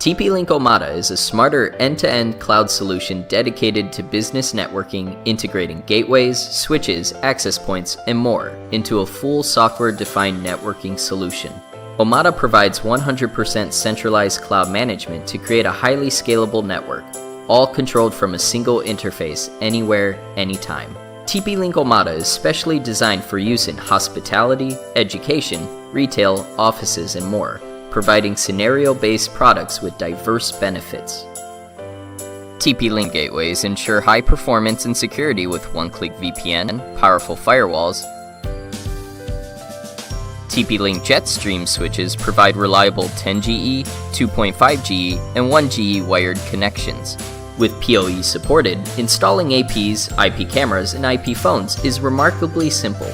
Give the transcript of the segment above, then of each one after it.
TP-Link Omada is a smarter end-to-end cloud solution dedicated to business networking, integrating gateways, switches, access points, and more into a full software-defined networking solution. Omada provides 100% centralized cloud management to create a highly scalable network, all controlled from a single interface, anywhere, anytime. TP-Link Omada is specially designed for use in hospitality, education, retail, offices, and more, providing scenario-based products with diverse benefits. TP-Link gateways ensure high performance and security with one-click VPN, powerful firewalls. TP-Link Jetstream switches provide reliable 10GE, 2.5GE, and 1GE wired connections. With PoE supported, installing APs, IP cameras, and IP phones is remarkably simple.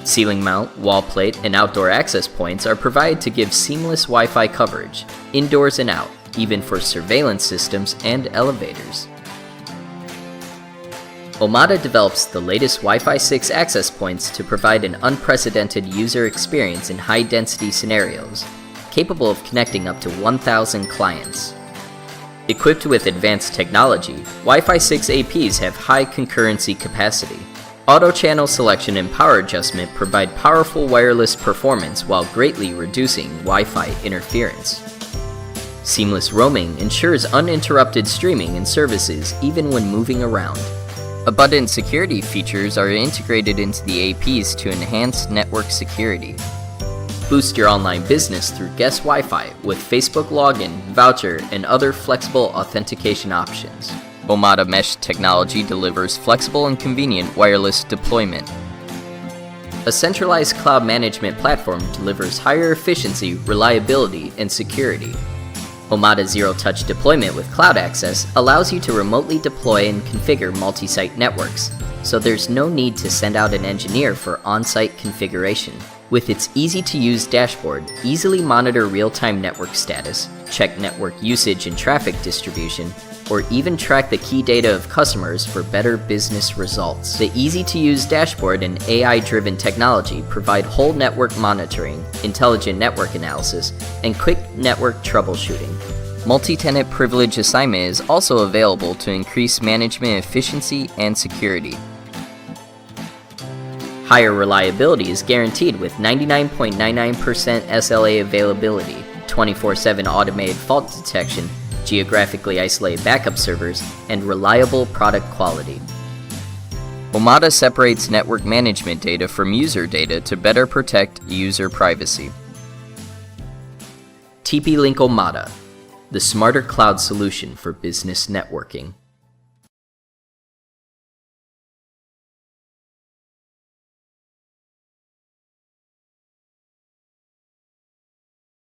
Ceiling mount, wall plate, and outdoor access points are provided to give seamless Wi-Fi coverage, indoors and out, even for surveillance systems and elevators. Omada develops the latest Wi-Fi 6 access points to provide an unprecedented user experience in high-density scenarios, capable of connecting up to 1,000 clients. Equipped with advanced technology, Wi-Fi 6 APs have high concurrency capacity. Auto-channel selection and power adjustment provide powerful wireless performance while greatly reducing Wi-Fi interference. Seamless roaming ensures uninterrupted streaming and services even when moving around. Abundant security features are integrated into the APs to enhance network security. Boost your online business through guest Wi-Fi with Facebook login, voucher, and other flexible authentication options. Omada Mesh technology delivers flexible and convenient wireless deployment. A centralized cloud management platform delivers higher efficiency, reliability, and security. Omada Zero-Touch deployment with cloud access allows you to remotely deploy and configure multi-site networks, so there's no need to send out an engineer for on-site configuration. With its easy-to-use dashboard, easily monitor real-time network status, check network usage and traffic distribution, or even track the key data of customers for better business results. The easy-to-use dashboard and AI-driven technology provide whole network monitoring, intelligent network analysis, and quick network troubleshooting. Multi-tenant privilege assignment is also available to increase management efficiency and security. Higher reliability is guaranteed with 99.99% SLA availability, 24/7 automated fault detection, geographically isolated backup servers, and reliable product quality. Omada separates network management data from user data to better protect user privacy. TP-Link Omada, the smarter cloud solution for business networking.